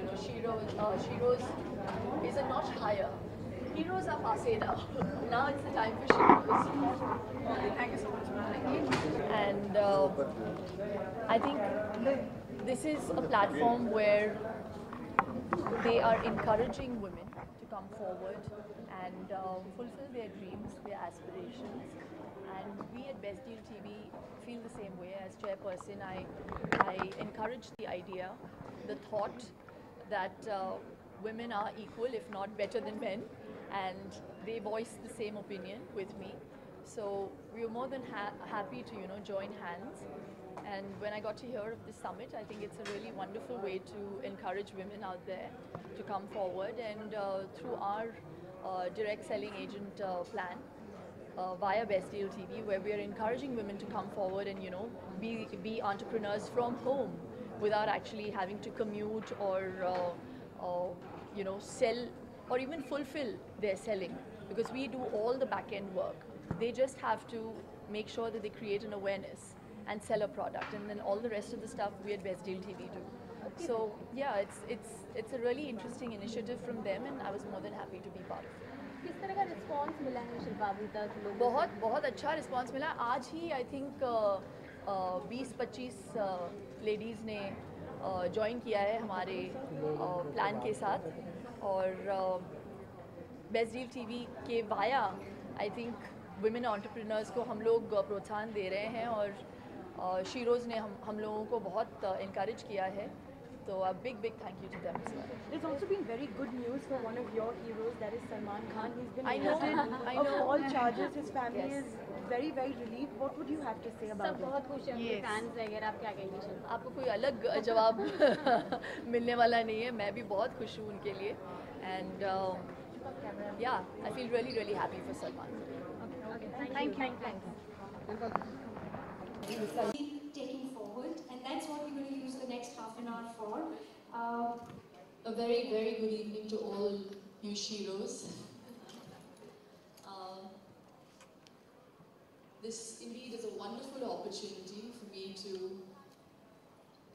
to Sheroes is a notch higher. Heroes are passé now. Now it's the time for Sheroes. Okay, thank you so much. Thank you. And I think this is a platform where they are encouraging women to come forward and fulfill their dreams, their aspirations. And we at Best Deal TV feel the same way. As chairperson, I encourage the idea, the thought that women are equal, if not better than men, and they voice the same opinion with me. So we were more than happy to join hands. And when I got to hear of this summit, I think it's a really wonderful way to encourage women out there to come forward. And through our direct selling agent plan via Best Deal TV, where we are encouraging women to come forward and be entrepreneurs from home without actually having to commute or sell or even fulfill their selling, because we do all the back end work. They just have to make sure that they create an awareness and sell a product, and then all the rest of the stuff we at Best Deal TV do. So yeah, it's a really interesting initiative from them, and I was more than happy to be part of it. किस तरह का response मिला है शिल्पा अभी तक लोगों से? बहुत अच्छा रिस्पांस मिला. आज ही आई थिंक 20-25 लेडीज़ ने ज्वाइन किया है हमारे प्लान के साथ, और बेस्ट डील टीवी के via I think women entrepreneurs को हम लोग प्रोत्साहन दे रहे हैं, और शीरोज़ ने हम लोगों को बहुत इनकरेज किया है. So a big thank you to them as well. There's also been very good news for one of your heroes, that is Salman Khan. He's been I know. of all charges. His family is very relieved. What would you have to say about it? सब बहुत खुश हैं उनके fans वगैरह. आप क्या कहेंगे शिल्पा? आपको कोई अलग जवाब मिलने वाला नहीं है. मैं भी बहुत खुश हूँ उनके लिए. And yeah, I feel really happy for Salman. Okay, thank you. Taking forward, and that's what we're going to use the next half an hour for. A very good evening to all you Sheroes. This indeed is a wonderful opportunity for me to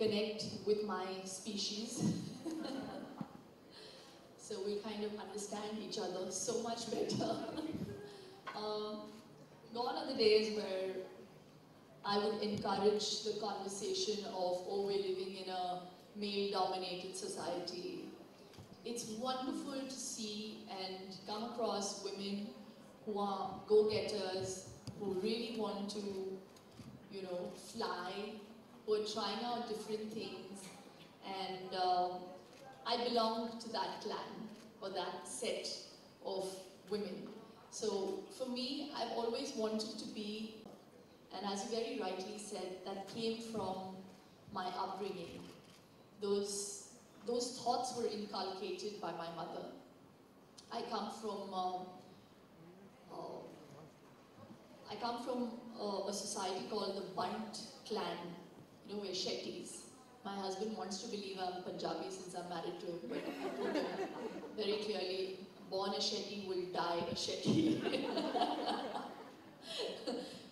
connect with my species. So we kind of understand each other so much better. Gone are the days where I would encourage the conversation of, oh, we're living in a male-dominated society. It's wonderful to see and come across women who are go-getters, who really want to, fly, who are trying out different things. And I belong to that clan, or that set of women. So for me, I've always wanted to be, and as you very rightly said, that came from my upbringing. Those thoughts were inculcated by my mother. I come from a society called the Bunt clan, we're Shettys. My husband wants to believe I'm Punjabi since I'm married to him, but I told him very clearly, born a Shetty will die a Shetty.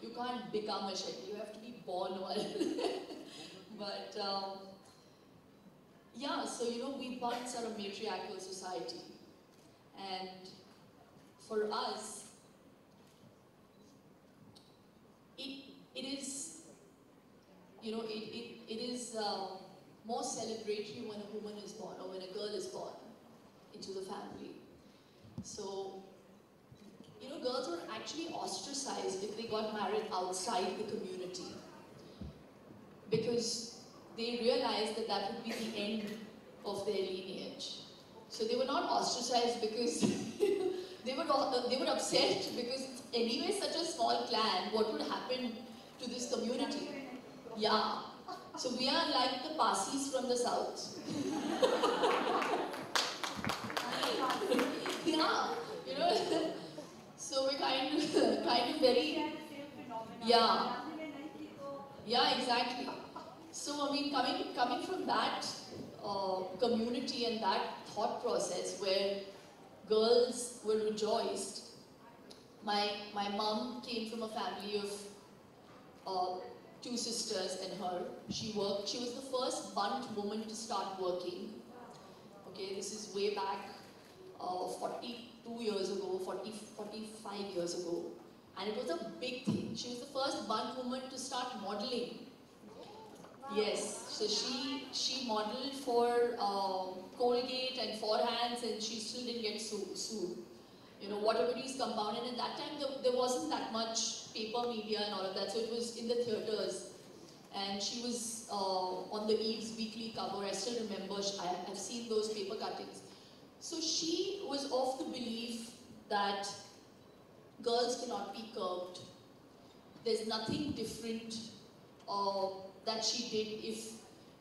You can't become a Shetty, you have to be born one. But yeah, so we Bunts are a matriarchal society, and for us, it is, it is more celebratory when a woman is born, or when a girl is born into the family. So, girls were actually ostracized if they got married outside the community, because they realized that that would be the end of their lineage. So they were not ostracized because they were upset because it's anyway such a small clan. What would happen to this community? Yeah. So we are like the Parsis from the south. Yeah, so we're kind of very, yeah, exactly. So I mean, coming from that community and that thought process where girls were rejoiced, my mom came from a family of 2 sisters and her. She was the first Bunt woman to start working. Okay, this is way back 42 years ago, 45 years ago. And it was a big thing. She was the first Bund woman to start modeling. Yes, so she modeled for Colgate and Forehands, and she still didn't get sued. You know, whatever is compounded. And at that time, there wasn't that much paper media and all of that, so it was in the theatres. And she was on the EWS weekly cover. I still remember, I've seen those paper cuttings. So she was of the belief that girls cannot be curved. There's nothing different that she did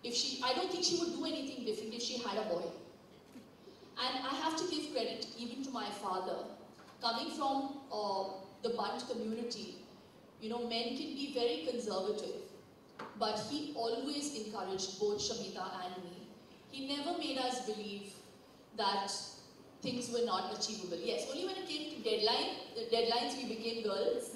if she, I don't think she would do anything different if she had a boy. And I have to give credit even to my father. Coming from the Bund community, you know, men can be very conservative, but he always encouraged both Shamita and me. He never made us believe that things were not achievable. Yes, only when it came to deadlines we became girls.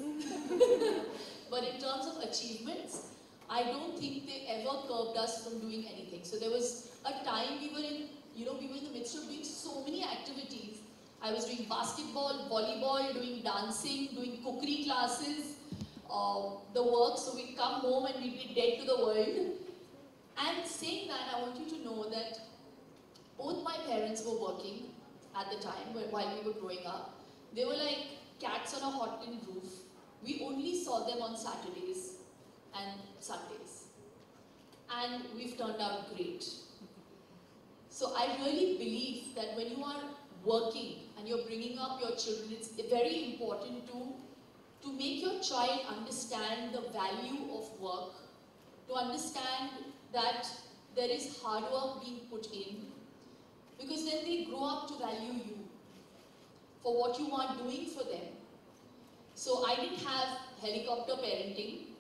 But in terms of achievements, I don't think they ever curbed us from doing anything. So there was a time we were in, you know, we were in the midst of doing so many activities. I was doing basketball, volleyball, doing dancing, doing cookery classes, the work. So we'd come home and we'd be dead to the world. And saying that, I want you to know that both my parents were working at the time while we were growing up. They were like cats on a hot tin roof. We only saw them on Saturdays and Sundays. And we've turned out great. So I really believe that when you are working and you're bringing up your children, it's very important to make your child understand the value of work, to understand that there is hard work being put in, because then they grow up to value you for what you are doing for them. So I didn't have helicopter parenting,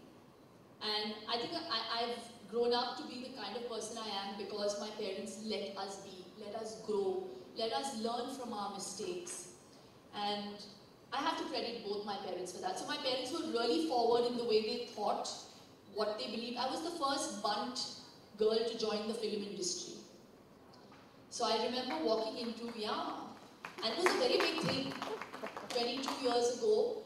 and I think I've grown up to be the kind of person I am because my parents let us be, let us grow, let us learn from our mistakes. And I have to credit both my parents for that. So my parents were really forward in the way they thought, what they believed. I was the first Bund girl to join the film industry. So I remember walking into, and it was a very big thing. 22 years ago,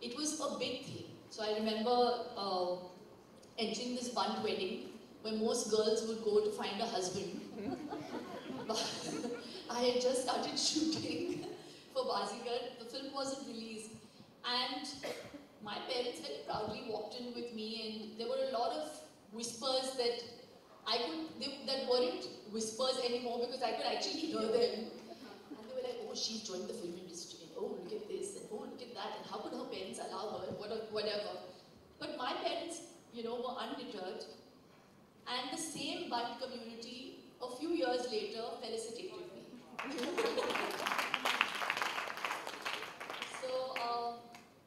it was a big thing. So I remember entering this Bund wedding where most girls would go to find a husband. But I had just started shooting for Bazigar. The film wasn't released. And my parents very proudly walked in with me, and there were a lot of whispers that that weren't whispers anymore because I could actually hear them. And they were like, oh, she's joined the film industry, and oh, look at this, and oh, look at that, and how could her parents allow her, whatever. But my parents, you know, were undeterred. And the same Bund community, a few years later, felicitated me. So,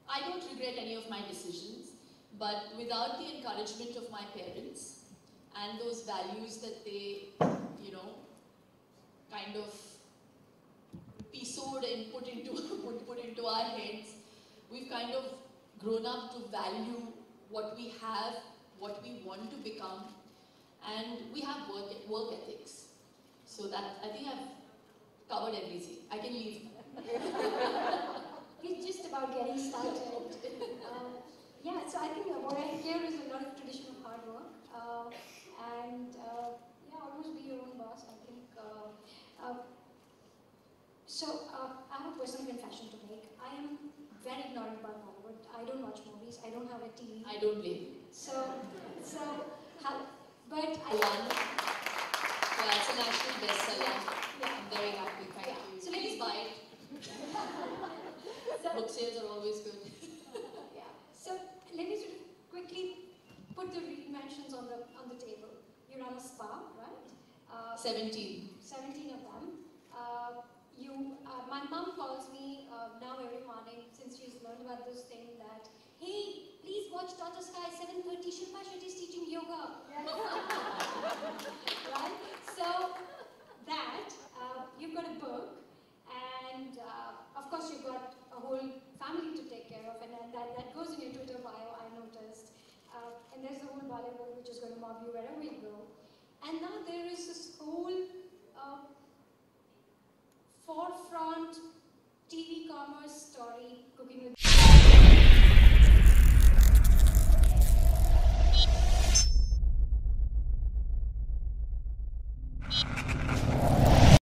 I don't regret any of my decisions, but without the encouragement of my parents and those values that they, you know, kind of pisoed and put into our heads, we've kind of grown up to value what we have, what we want to become, and we have work ethics. So that, I think I've covered everything. I can leave. It's just about getting started. Yeah, so I think what I hear is a lot of tradition of hard work, and yeah, almost be your own boss. I think. I have a personal confession to make. I am very ignorant about Bollywood. I don't watch movies. I don't have a TV. I don't blame you. But I. Yeah, it's a national bestseller. Yeah. I'm very happy. Thank you. So please buy it. Book sales are always good. Yeah. So let me sort of quickly put the reinventions on the table. You run a spa, right? 17. 17 of them. My mom calls me now every morning since she's learned about this thing that, hey, please watch Tata Sky 7:30. Shilpa Shetty is teaching yoga. Right? So that you've got a book, and of course you've got a whole family to take care of, and that goes in your Twitter bio. I noticed, and there's the whole Bollywood which is going to mob you wherever you go.